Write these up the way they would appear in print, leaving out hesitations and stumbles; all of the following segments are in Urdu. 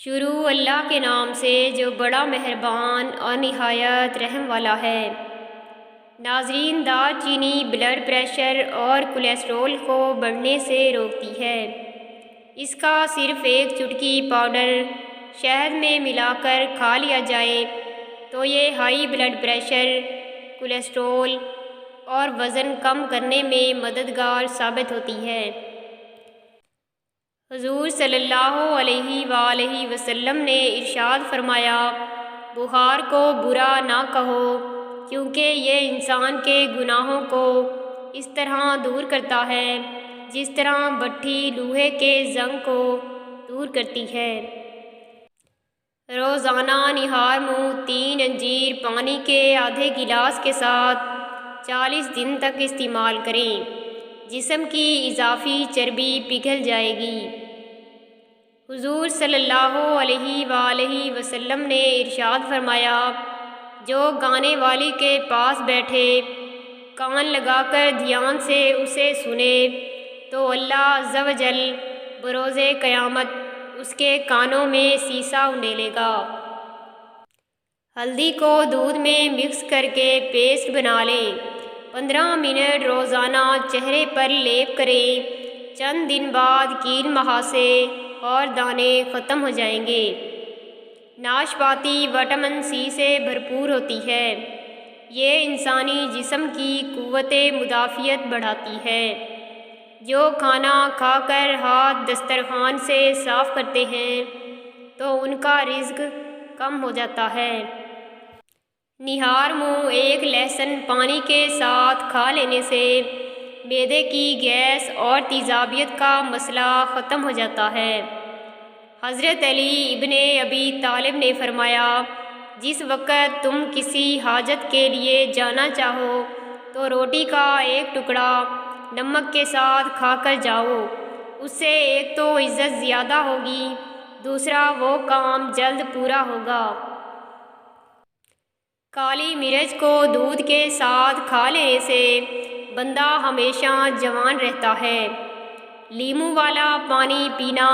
شروع اللہ کے نام سے جو بڑا مہربان اور نہایت رحم والا ہے۔ ناظرین، دار چینی بلڈ پریشر اور کولیسٹرول کو بڑھنے سے روکتی ہے۔ اس کا صرف ایک چٹکی پاؤڈر شہد میں ملا کر کھا لیا جائے تو یہ ہائی بلڈ پریشر، کولیسٹرول اور وزن کم کرنے میں مددگار ثابت ہوتی ہے۔ حضور صلی اللہ علیہ وآلہ وسلم نے ارشاد فرمایا، بخار کو برا نہ کہو کیونکہ یہ انسان کے گناہوں کو اس طرح دور کرتا ہے جس طرح بھٹی لوہے کے زنگ کو دور کرتی ہے۔ روزانہ نہار منہ 3 انجیر پانی کے آدھے گلاس کے ساتھ 40 دن تک استعمال کریں، جسم کی اضافی چربی پگھل جائے گی۔ حضور صلی اللہ علیہ وآلہ وسلم نے ارشاد فرمایا، جو گانے والی کے پاس بیٹھے کان لگا کر دھیان سے اسے سنے تو اللہ عز و جل بروز قیامت اس کے کانوں میں سیسا اونڈیلے گا۔ ہلدی کو دودھ میں مکس کر کے پیسٹ بنا لیں، 15 منٹ روزانہ چہرے پر لیپ کریں، چند دن بعد کیل مہاسے اور دانے ختم ہو جائیں گے۔ ناشپاتی وٹامن سی سے بھرپور ہوتی ہے۔ یہ انسانی جسم کی قوت مدافعت بڑھاتی ہے۔ جو کھانا کھا کر ہاتھ دسترخوان سے صاف کرتے ہیں تو ان کا رزق کم ہو جاتا ہے۔ نہار منہ 1 لہسن پانی کے ساتھ کھا لینے سے معدے کی گیس اور تیزابیت کا مسئلہ ختم ہو جاتا ہے۔ حضرت علی ابن ابی طالب نے فرمایا، جس وقت تم کسی حاجت کے لیے جانا چاہو تو روٹی کا ایک ٹکڑا نمک کے ساتھ کھا کر جاؤ، اس سے ایک تو عزت زیادہ ہوگی، دوسرا وہ کام جلد پورا ہوگا۔ کالی مرچ کو دودھ کے ساتھ کھا لینے سے بندہ ہمیشہ جوان رہتا ہے۔ لیموں والا پانی پینا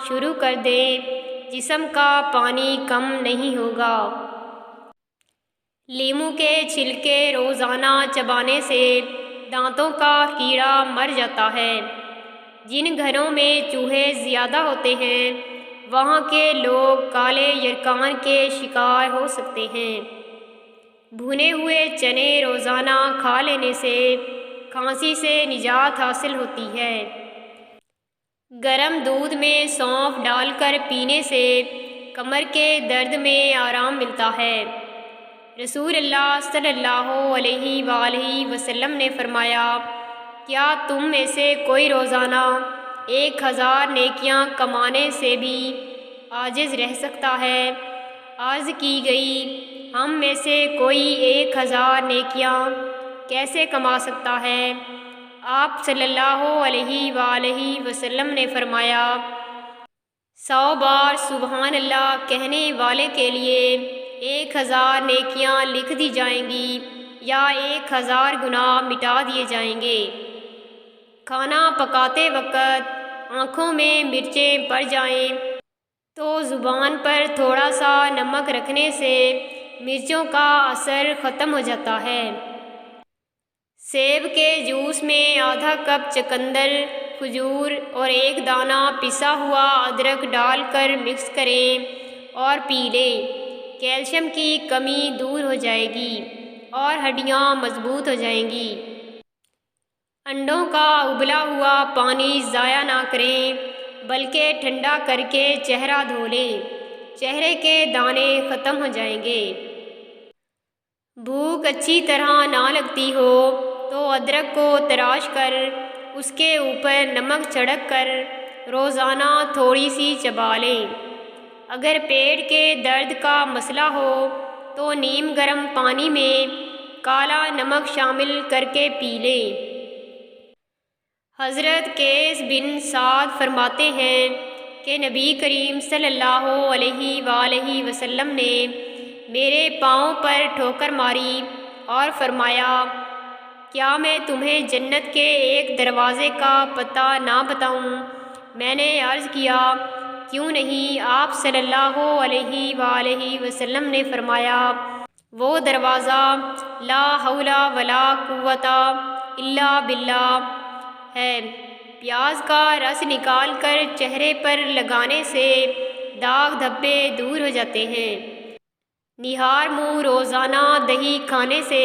شروع کر دیں، جسم کا پانی کم نہیں ہوگا۔ لیموں کے چھلکے روزانہ چبانے سے دانتوں کا کیڑا مر جاتا ہے۔ جن گھروں میں چوہے زیادہ ہوتے ہیں وہاں کے لوگ کالے یرکان کے شکار ہو سکتے ہیں۔ بھنے ہوئے چنے روزانہ کھا لینے سے کھانسی سے نجات حاصل ہوتی ہے۔ گرم دودھ میں سونف ڈال کر پینے سے کمر کے درد میں آرام ملتا ہے۔ رسول اللہ صلی اللہ علیہ وآلہ وسلم نے فرمایا، کیا تم میں سے کوئی روزانہ 1000 نیکیاں کمانے سے بھی عاجز رہ سکتا ہے؟ عرض کی گئی، ہم میں سے کوئی 1000 نیکیاں کیسے کما سکتا ہے؟ آپ صلی اللہ علیہ وآلہ وسلم نے فرمایا، 100 بار سبحان اللہ کہنے والے کے لیے 1000 نیکیاں لکھ دی جائیں گی یا 1000 گناہ مٹا دیے جائیں گے۔ کھانا پکاتے وقت آنکھوں میں مرچیں پڑ جائیں تو زبان پر تھوڑا سا نمک رکھنے سے مرچوں کا اثر ختم ہو جاتا ہے۔ سیب کے جوس میں آدھا کپ چقندر، کھجور اور 1 دانہ پسا ہوا ادرک ڈال کر مکس کریں اور پی لیں۔ کیلشیم کی کمی دور ہو جائے گی اور ہڈیاں مضبوط ہو جائیں گی۔ انڈوں کا ابلا ہوا پانی ضائع نہ کریں بلکہ ٹھنڈا کر کے چہرہ دھو لیں، چہرے کے دانے ختم ہو جائیں گے۔ بھوک اچھی طرح نہ لگتی ہو تو ادرک کو تراش کر اس کے اوپر نمک چھڑک کر روزانہ تھوڑی سی چبا لیں۔ اگر پیٹ کے درد کا مسئلہ ہو تو نیم گرم پانی میں کالا نمک شامل کر کے پی لیں۔ حضرت قیس بن سعد فرماتے ہیں کہ نبی کریم صلی اللہ علیہ وآلہ وسلم نے میرے پاؤں پر ٹھوکر ماری اور فرمایا، کیا میں تمہیں جنت کے ایک دروازے کا پتہ نہ بتاؤں؟ میں نے عرض کیا، کیوں نہیں؟ آپ صلی اللہ علیہ وآلہ وسلم نے فرمایا، وہ دروازہ لا حول ولا قوت الا باللہ ہے۔ پیاز کا رس نکال کر چہرے پر لگانے سے داغ دھبے دور ہو جاتے ہیں۔ نہار منہ روزانہ دہی کھانے سے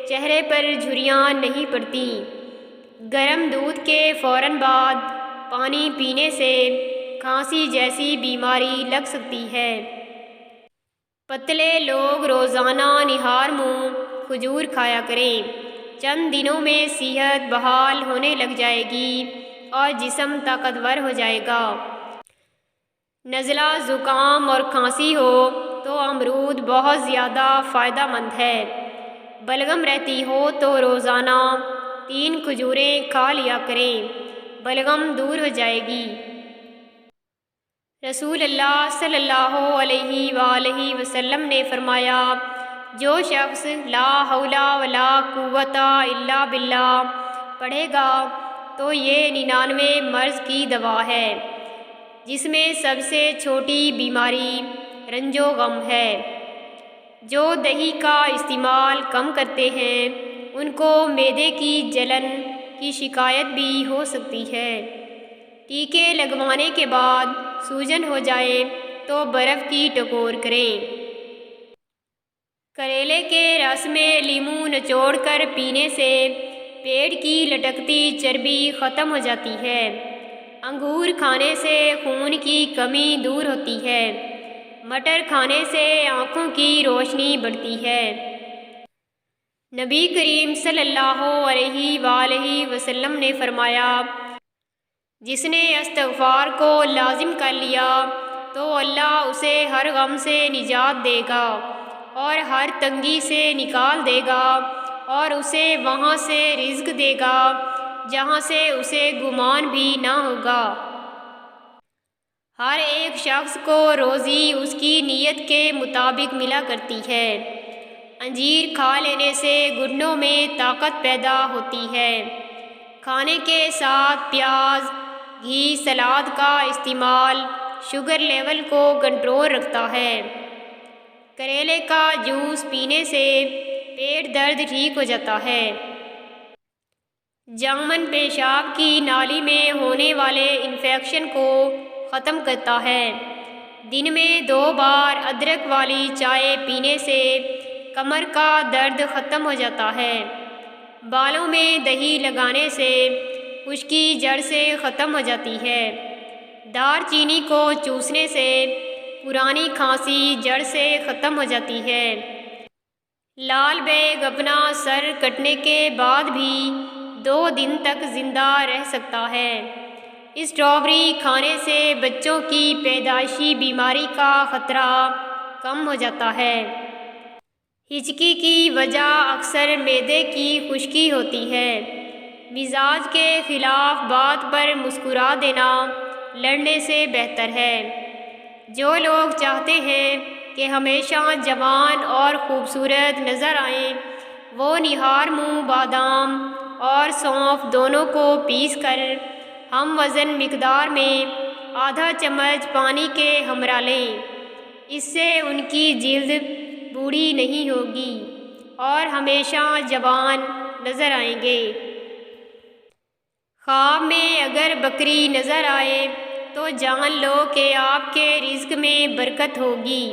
چہرے پر جھریاں نہیں پڑتی۔ گرم دودھ کے فوراً بعد پانی پینے سے کھانسی جیسی بیماری لگ سکتی ہے۔ پتلے لوگ روزانہ نہار منہ کھجور کھایا کریں۔ چند دنوں میں صحت بحال ہونے لگ جائے گی اور جسم طاقتور ہو جائے گا۔ نزلہ زکام اور کھانسی ہو تو امرود بہت زیادہ فائدہ مند ہے۔ بلغم رہتی ہو تو روزانہ 3 کھجوریں کھا لیا کریں، بلغم دور ہو جائے گی۔ رسول اللہ صلی اللہ علیہ وآلہ وسلم نے فرمایا، جو شخص لا حول ولا قوت الا باللہ پڑھے گا تو یہ 99 مرض کی دوا ہے، جس میں سب سے چھوٹی بیماری رنج و غم ہے۔ جو دہی کا استعمال کم کرتے ہیں ان کو معدے کی جلن کی شکایت بھی ہو سکتی ہے۔ ٹیکے لگوانے کے بعد سوجن ہو جائے تو برف کی ٹکور کریں۔ کریلے کے رس میں لیموں نچوڑ کر پینے سے پیٹ کی لٹکتی چربی ختم ہو جاتی ہے۔ انگور کھانے سے خون کی کمی دور ہوتی ہے۔ مٹر کھانے سے آنکھوں کی روشنی بڑھتی ہے۔ نبی کریم صلی اللہ علیہ وآلہ وسلم نے فرمایا، جس نے استغفار کو لازم کر لیا تو اللہ اسے ہر غم سے نجات دے گا اور ہر تنگی سے نکال دے گا اور اسے وہاں سے رزق دے گا جہاں سے اسے گمان بھی نہ ہوگا۔ ہر ایک شخص کو روزی اس کی نیت کے مطابق ملا کرتی ہے۔ انجیر کھا لینے سے گھٹنوں میں طاقت پیدا ہوتی ہے۔ کھانے کے ساتھ پیاز، گھی، سلاد کا استعمال شوگر لیول کو کنٹرول رکھتا ہے۔ کریلے کا جوس پینے سے پیٹ درد ٹھیک ہو جاتا ہے۔ جامن پیشاب کی نالی میں ہونے والے انفیکشن کو ختم کرتا ہے۔ دن میں 2 بار ادرک والی چائے پینے سے کمر کا درد ختم ہو جاتا ہے۔ بالوں میں دہی لگانے سے خشکی جڑ سے ختم ہو جاتی ہے۔ دار چینی کو چوسنے سے پرانی کھانسی جڑ سے ختم ہو جاتی ہے۔ لال بیگ اپنا سر کٹنے کے بعد بھی 2 دن تک زندہ رہ سکتا ہے۔ اسٹرابری کھانے سے بچوں کی پیدائشی بیماری کا خطرہ کم ہو جاتا ہے۔ ہچکی کی وجہ اکثر معدے کی خشکی ہوتی ہے۔ مزاج کے خلاف بات پر مسکرا دینا لڑنے سے بہتر ہے۔ جو لوگ چاہتے ہیں کہ ہمیشہ جوان اور خوبصورت نظر آئیں، وہ نہار منہ بادام اور سونف دونوں کو پیس کر ہم وزن مقدار میں آدھا چمچ پانی کے ہمراہ لیں۔ اس سے ان کی جلد بوڑھی نہیں ہوگی اور ہمیشہ جوان نظر آئیں گے۔ خواب میں اگر بکری نظر آئے تو جان لو کہ آپ کے رزق میں برکت ہوگی۔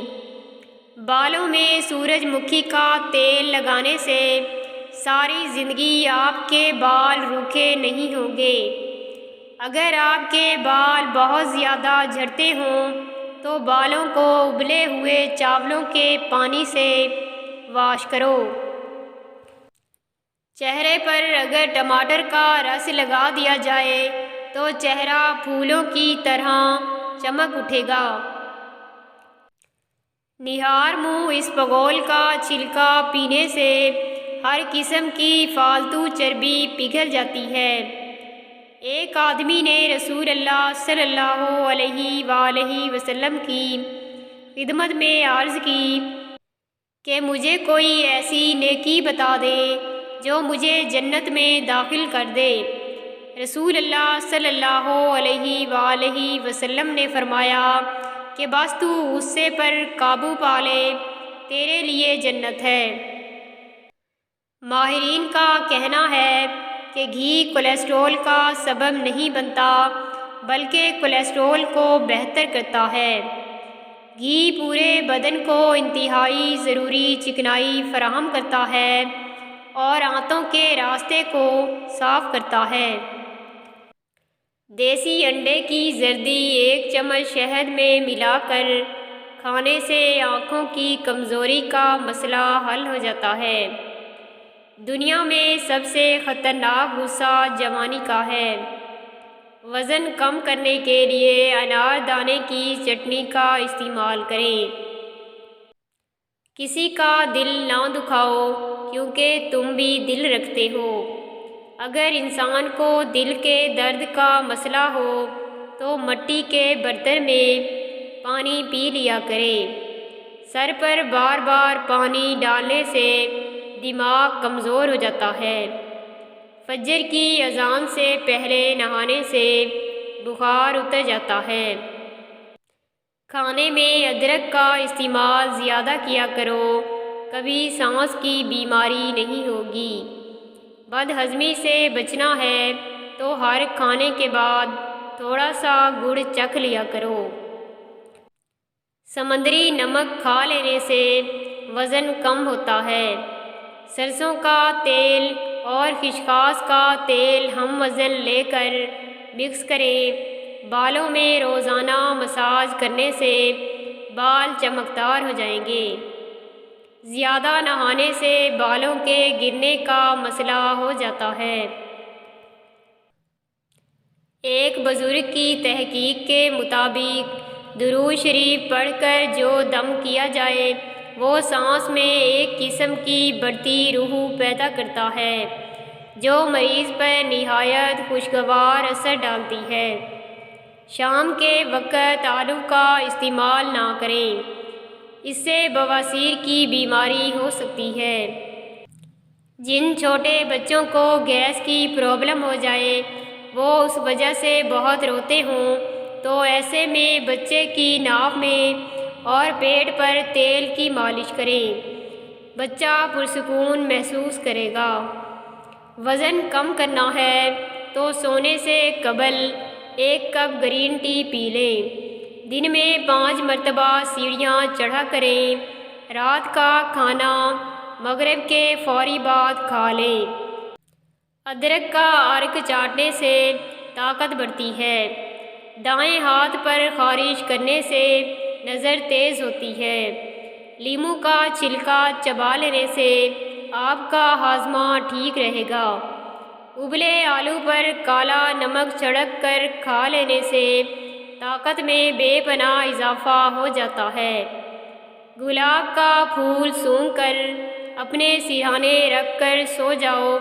بالوں میں سورج مکھی کا تیل لگانے سے ساری زندگی آپ کے بال روکھے نہیں ہوں گے۔ اگر آپ کے بال بہت زیادہ جھڑتے ہوں تو بالوں کو ابلے ہوئے چاولوں کے پانی سے واش کرو۔ چہرے پر اگر ٹماٹر کا رس لگا دیا جائے تو چہرہ پھولوں کی طرح چمک اٹھے گا۔ نہار منہ اسپغول کا چھلکا پینے سے ہر قسم کی فالتو چربی پگھل جاتی ہے۔ ایک آدمی نے رسول اللہ صلی اللہ علیہ وآلہ وسلم کی خدمت میں عرض کی کہ مجھے کوئی ایسی نیکی بتا دے جو مجھے جنت میں داخل کر دے۔ رسول اللہ صلی اللہ علیہ وآلہ وسلم نے فرمایا کہ بس تو غصے پر قابو پا لے، تیرے لیے جنت ہے۔ ماہرین کا کہنا ہے کہ گھی کولیسٹرول کا سبب نہیں بنتا بلکہ کولیسٹرول کو بہتر کرتا ہے۔ گھی پورے بدن کو انتہائی ضروری چکنائی فراہم کرتا ہے اور آنتوں کے راستے کو صاف کرتا ہے۔ دیسی انڈے کی زردی 1 چمچ شہد میں ملا کر کھانے سے آنکھوں کی کمزوری کا مسئلہ حل ہو جاتا ہے۔ دنیا میں سب سے خطرناک غصہ جوانی کا ہے۔ وزن کم کرنے کے لیے انار دانے کی چٹنی کا استعمال کریں۔ کسی کا دل نہ دکھاؤ کیونکہ تم بھی دل رکھتے ہو۔ اگر انسان کو دل کے درد کا مسئلہ ہو تو مٹی کے برتن میں پانی پی لیا کرے۔ سر پر بار بار پانی ڈالنے سے دماغ کمزور ہو جاتا ہے۔ فجر کی اذان سے پہلے نہانے سے بخار اتر جاتا ہے۔ کھانے میں ادرک کا استعمال زیادہ کیا کرو، کبھی سانس کی بیماری نہیں ہوگی۔ بد ہضمی سے بچنا ہے تو ہر کھانے کے بعد تھوڑا سا گڑ چکھ لیا کرو۔ سمندری نمک کھا لینے سے وزن کم ہوتا ہے۔ سرسوں کا تیل اور خشخاش کا تیل ہم وزن لے کر مکس کریں۔ بالوں میں روزانہ مساج کرنے سے بال چمکدار ہو جائیں گے۔ زیادہ نہانے سے بالوں کے گرنے کا مسئلہ ہو جاتا ہے۔ ایک بزرگ کی تحقیق کے مطابق درود شریف پڑھ کر جو دم کیا جائے وہ سانس میں ایک قسم کی بڑھتی روح پیدا کرتا ہے جو مریض پر نہایت خوشگوار اثر ڈالتی ہے۔ شام کے وقت آلو کا استعمال نہ کریں، اس سے بواسیر کی بیماری ہو سکتی ہے۔ جن چھوٹے بچوں کو گیس کی پرابلم ہو جائے وہ اس وجہ سے بہت روتے ہوں تو ایسے میں بچے کی ناف میں اور پیٹ پر تیل کی مالش کریں، بچہ پرسکون محسوس کرے گا۔ وزن کم کرنا ہے تو سونے سے قبل 1 کپ گرین ٹی پی لیں۔ دن میں 5 مرتبہ سیڑھیاں چڑھا کریں۔ رات کا کھانا مغرب کے فوری بعد کھا لیں۔ ادرک کا عرق چاٹنے سے طاقت بڑھتی ہے۔ دائیں ہاتھ پر خارش کرنے سے نظر تیز ہوتی ہے۔ لیموں کا چھلکا چبا لینے سے آپ کا ہاضمہ ٹھیک رہے گا۔ ابلے آلو پر کالا نمک چھڑک کر کھا لینے سے طاقت میں بے پناہ اضافہ ہو جاتا ہے۔ گلاب کا پھول سونگھ کر اپنے سرہانے رکھ کر سو جاؤ،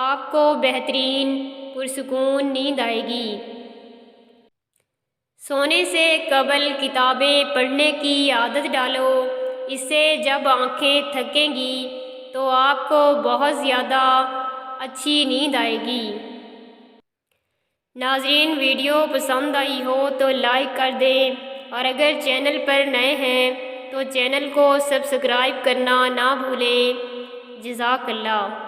آپ کو بہترین پرسکون نیند آئے گی۔ سونے سے قبل کتابیں پڑھنے کی عادت ڈالو، اس سے جب آنکھیں تھکیں گی تو آپ کو بہت زیادہ اچھی نیند آئے گی۔ ناظرین، ویڈیو پسند آئی ہو تو لائک کر دیں اور اگر چینل پر نئے ہیں تو چینل کو سبسکرائب کرنا نہ بھولیں۔ جزاک اللہ۔